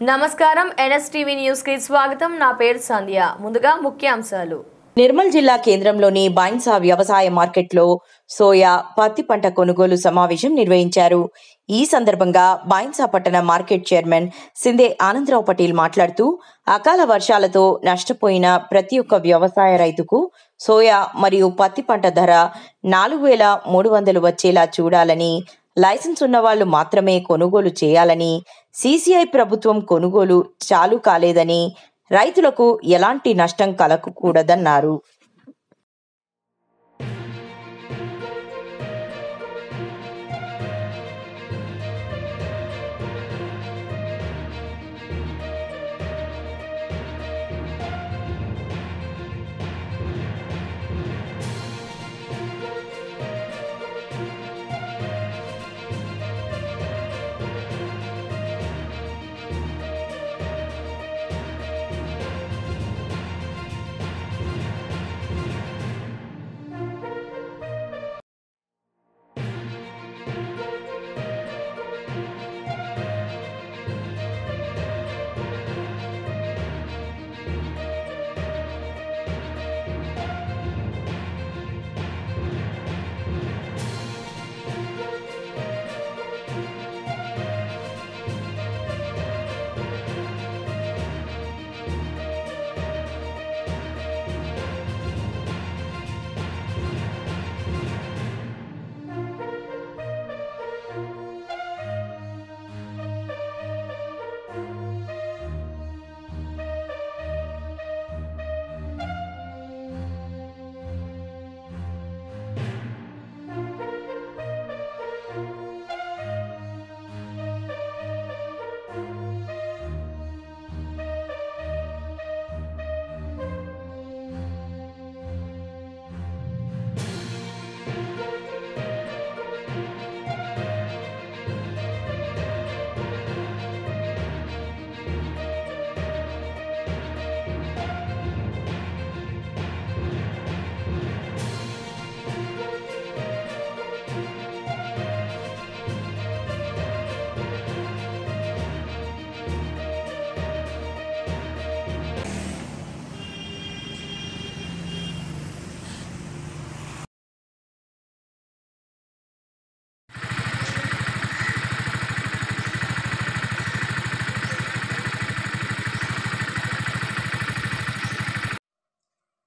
నమస్కారం NSTV news కి స్వాగతం. నా పేరు సంధ్య. ముందుగా ముఖ్యాంశాలు. నిర్మల్ జిల్లా కేంద్రంలోని బైన్సా వ్యవసాయ మార్కెట్లో సోయా, పత్తి పంట కొనుగోలు సమావేశం నిర్వహించారు. ఈ సందర్భంగా బైన్సా పట్టణ మార్కెట్ చైర్మన్ సిందే ఆనందరావు పటేల్ మాట్లాడుతూ, అకాల వర్షాలతో నష్టపోయిన ప్రతి ఒక్క వ్యవసాయ రైతుకు సోయా మరియు పత్తి పంట ధర 4,300 వచ్చేలా చూడాలని, లైసెన్స్ ఉన్న వాళ్ళు మాత్రమే కొనుగోలు చేయాలని, సిసిఐ ప్రభుత్వం కొనుగోలు చాలు కాలేదని, రైతులకు ఎలాంటి నష్టం కలగకూడదన్నారు.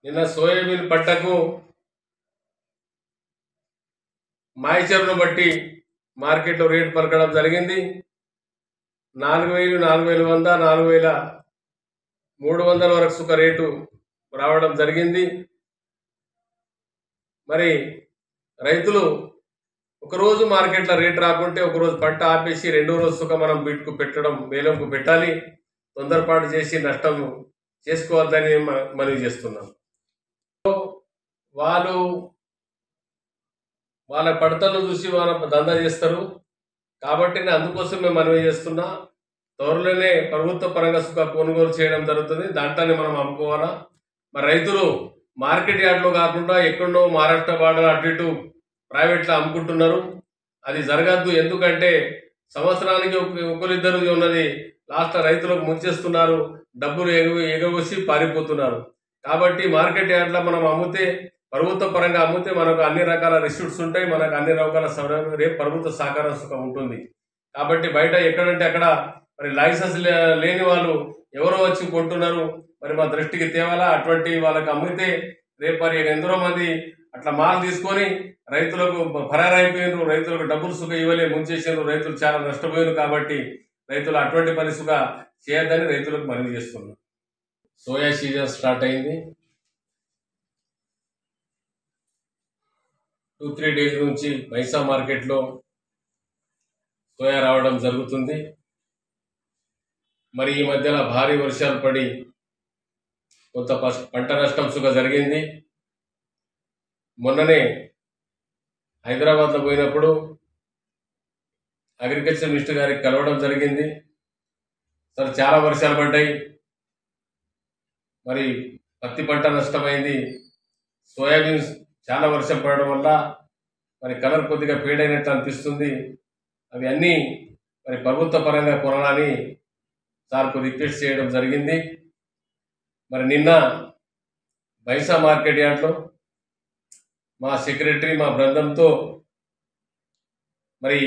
నిన్న సోయాబీన్ పంటకు మాయిచర్ను బట్టి మార్కెట్లో రేటు పలకడం జరిగింది. 4,000, 4,100, 4,300 వరకు సుఖ రేటు రావడం జరిగింది. మరి రైతులు ఒకరోజు మార్కెట్లో రేటు రాకుంటే ఒకరోజు పంట ఆపేసి రెండో రోజు సుఖ మనం బిట్కు పెట్టడం, వేలంకు పెట్టాలి. తొందరపాటు చేసి నష్టం చేసుకోవద్దని మనవి చేస్తున్నాం. వాళ్ళు వాళ్ళ పడతలు చూసి వాళ్ళ దందా చేస్తారు కాబట్టి నేను అందుకోసం మేము మనవి చేస్తున్నా. త్వరలోనే ప్రభుత్వ పరంగా సుఖ కొనుగోలు చేయడం జరుగుతుంది. దాంట్లోనే మనం అమ్ముకోవాలా. మరి రైతులు మార్కెట్ యార్డ్లో కాకుండా ఎక్కడో మహారాష్ట్ర బార్డర్ అటు ఇటు ప్రైవేట్లో అమ్ముకుంటున్నారు. అది జరగద్దు. ఎందుకంటే సంవత్సరానికి ఒకరిద్దరు ఉన్నది లాస్ట్ రైతులకు ముంచేస్తున్నారు. డబ్బులు ఎగవసి పారిపోతున్నారు. కాబట్టి మార్కెట్ యార్డ్లో మనం అమ్మితే, ప్రభుత్వ పరంగా అమ్మితే మనకు అన్ని రకాల రిసిప్ట్స్ ఉంటాయి. మనకు అన్ని రకాల రేపు ప్రభుత్వ సహకార సుఖం ఉంటుంది. కాబట్టి బయట ఎక్కడంటే అక్కడ మరి లైసెన్స్ లేని వాళ్ళు ఎవరో వచ్చి కొంటున్నారు. మరి మా దృష్టికి తేవాలా. అటువంటి వాళ్ళకి అమ్మితే రేపు మరి ఎందరో మంది అట్లా మాల్ తీసుకొని రైతులకు ఫరారైపోయినారు. రైతులకు డబ్బులు సుఖ ఇవ్వలే, ముంచేసారు. రైతులు చాలా నష్టపోయారు. కాబట్టి రైతులు అటువంటి పని సుఖ చేయొద్దని రైతులకు మనవి చేస్తున్నారు. సోయా సీజన్ స్టార్ట్ అయింది. 2-3 డేస్ నుంచి బైన్సా మార్కెట్లో సోయా రావడం జరుగుతుంది. మరి ఈ మధ్యలో భారీ వర్షాలు పడి కొంత పంట నష్టం సుఖ జరిగింది. మొన్ననే హైదరాబాద్లో పోయినప్పుడు అగ్రికల్చర్ మినిస్టర్ గారికి కలవడం జరిగింది. సరే చాలా వర్షాలు పడ్డాయి, మరి పత్తి పంట నష్టమైంది. సోయాబీన్స్ చాలా వర్షం పడడం వల్ల మరి కలర్ కొద్దిగా ఫేడ్ అయినట్టు అనిపిస్తుంది. అవి అన్నీ మరి ప్రభుత్వ పరంగా కొనాలని సార్కు రిక్వెస్ట్ చేయడం జరిగింది. మరి నిన్న బైంసా మార్కెట్ యార్డ్లో మా సెక్రటరీ మా బృందంతో మరి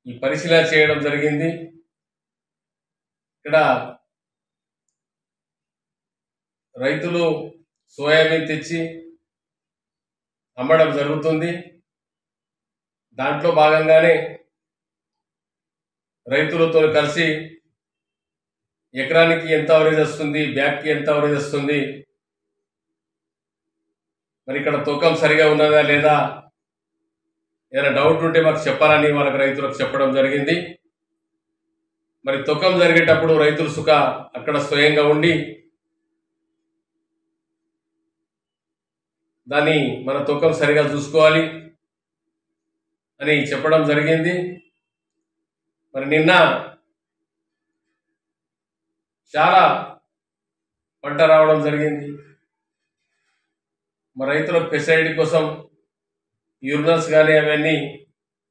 ఈ పరిశీలన చేయడం జరిగింది. ఇక్కడ రైతులు సోయాబీన్ తెచ్చి అమ్మడం జరుగుతుంది. దాంట్లో భాగంగానే రైతులతో కలిసి ఎకరానికి ఎంత అవరేజ్ వస్తుంది, బ్యాగ్కి ఎంత అవరేజ్ వస్తుంది, మరి ఇక్కడ తూకం సరిగా ఉన్నదా లేదా, ఏదైనా డౌట్ ఉంటే మాకు చెప్పాలని వాళ్ళకి రైతులకు చెప్పడం జరిగింది. మరి తూకం జరిగేటప్పుడు రైతులు సుఖ అక్కడ స్వయంగా ఉండి దాన్ని మన తూకం సరిగా చూసుకోవాలి అని చెప్పడం జరిగింది. మరి నిన్న చాలా పంట రావడం జరిగింది. మరి రైతులకు ఫెసిలిటీ కోసం యూరినల్స్ కానీ అవన్నీ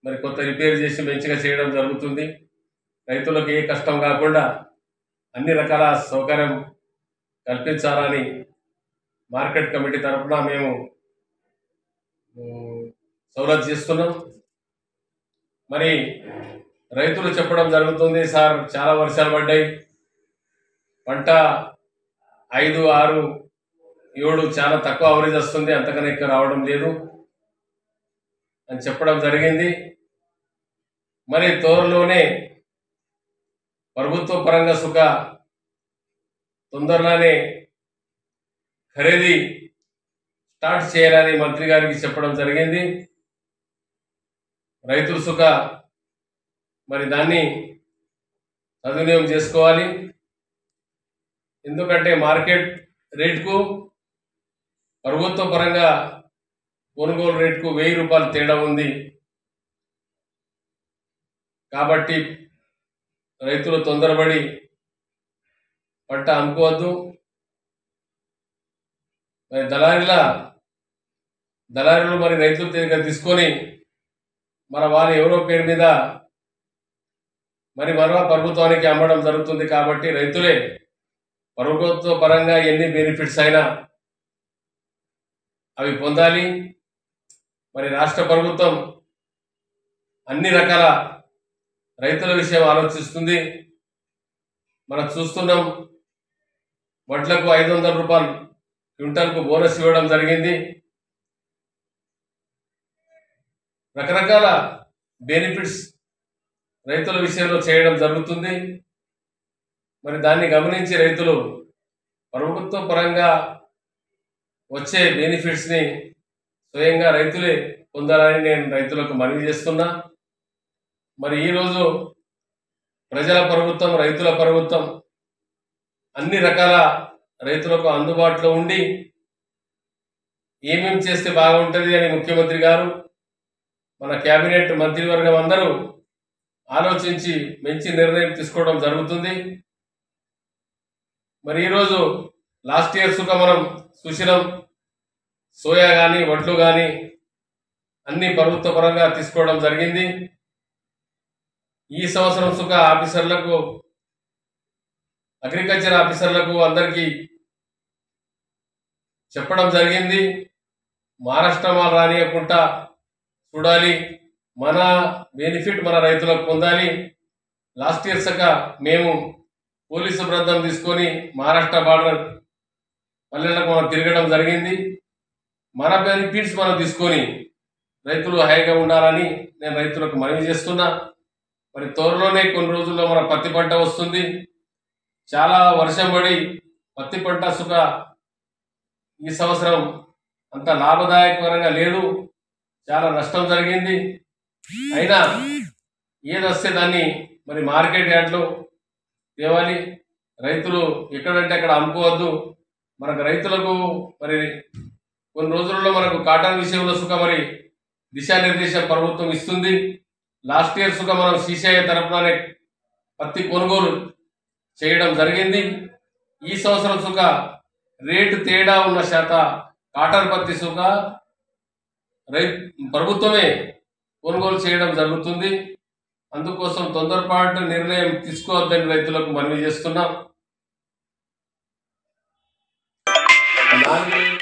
మరి కొత్త రిపేర్ చేసి మంచిగా చేయడం జరుగుతుంది. రైతులకు ఏ కష్టం కాకుండా అన్ని రకాల సౌకర్యం కల్పించాలని మార్కెట్ కమిటీ తరఫున మేము సౌలభ్యం చేస్తున్నాం. మరి రైతులు చెప్పడం జరుగుతుంది, సార్ చాలా వర్షాలు పడ్డాయి, పంట 5, 6, 7 చాలా తక్కువ అవరేజ్ వస్తుంది, అంతకన్నా ఎక్కువ రావడం లేదు అని చెప్పడం జరిగింది. మరి త్వరలోనే ప్రభుత్వ పరంగా సుఖ తొందరలోనే ఖరీదీ స్టార్ట్ చేయాలని మంత్రి గారికి చెప్పడం జరిగింది. రైతులు సుఖ మరి దాన్ని సద్వినియోగం చేసుకోవాలి. ఎందుకంటే మార్కెట్ రేటుకు ప్రభుత్వ పరంగా కొనుగోలు రేటుకు 1000 రూపాయలు తేడా ఉంది. కాబట్టి రైతులు తొందరపడి పంట అమ్ముకోవద్దు. మరి దళారీలు మరి రైతుల దగ్గర తీసుకొని మన వారి ఎవరో పేరు మీద మరి మరలా ప్రభుత్వానికి అమ్మడం జరుగుతుంది. కాబట్టి రైతులే ప్రభుత్వ పరంగా ఎన్ని బెనిఫిట్స్ అయినా అవి పొందాలి. మరి రాష్ట్ర ప్రభుత్వం అన్ని రకాల రైతుల విషయం ఆలోచిస్తుంది. మనం చూస్తున్నాం, వడ్లకు 500 రూపాయలు క్వింటాల్కు బోనస్ ఇవ్వడం జరిగింది. రకరకాల బెనిఫిట్స్ రైతుల విషయంలో చేయడం జరుగుతుంది. మరి దాన్ని గమనించి రైతులు ప్రభుత్వ పరంగా వచ్చే బెనిఫిట్స్ని స్వయంగా రైతులే పొందాలని నేను రైతులకు మనవి చేస్తున్నా. మరి ఈరోజు ప్రజల ప్రభుత్వం, రైతుల ప్రభుత్వం అన్ని రకాల రైతులకు అందుబాటులో ఉండి ఏమేమి చేస్తే బాగుంటుంది అని ముఖ్యమంత్రి గారు, మన కేబినెట్ మంత్రివర్గం అందరూ ఆలోచించి మంచి నిర్ణయం తీసుకోవడం జరుగుతుంది. మరి ఈరోజు లాస్ట్ ఇయర్ సుఖ మనం చూసినాం, సోయా కానీ వడ్లు కానీ అన్ని ప్రభుత్వ పరంగా తీసుకోవడం జరిగింది. ఈ సంవత్సరం సుఖ ఆఫీసర్లకు, అగ్రికల్చర్ ఆఫీసర్లకు అందరికీ చెప్పడం జరిగింది, మహారాష్ట్ర మాల్ రానియకుండా చూడాలి, మన బెనిఫిట్ మన రైతులకు పొందాలి. లాస్ట్ ఇయర్ సక మేము పోలీసు బృందం తీసుకొని మహారాష్ట్ర బార్డర్ పల్లెలకు మనం తిరగడం జరిగింది. మన బెనిఫిట్స్ మనం తీసుకొని రైతులు హాయిగా ఉండాలని నేను రైతులకు మనవి చేస్తున్నా. మరి త్వరలోనే కొన్ని రోజుల్లో మన పత్తి పంట వస్తుంది. చాలా వర్షం పడి పత్తి పంట సుఖ ఈ సంవత్సరం అంత లాభదాయకరంగా లేదు, చాలా నష్టం జరిగింది. అయినా ఏదొస్తే దాన్ని మరి మార్కెట్ యార్డ్లో తేవాలి. రైతులు ఎక్కడంటే అక్కడ అమ్ముకోవద్దు. మనకు రైతులకు మరి కొన్ని రోజుల్లో మనకు కాటన్ విషయంలో సుఖ మరి దిశానిర్దేశం ప్రభుత్వం ఇస్తుంది. లాస్ట్ ఇయర్ సుఖ మనం సీసీఐ తరఫుననే పత్తి కొనుగోలు చేయడం జరిగింది. ఈ సంవత్సరం సుఖ రేటు తేడా ఉన్న శాత కాటన్ పత్తి సుఖ ప్రభుత్వమే కొనుగోలు చేయడం జరుగుతుంది. అందుకోసం తొందరపాటు నిర్ణయం తీసుకోవద్దని రైతులకు మనవి చేస్తున్నాం. 4,000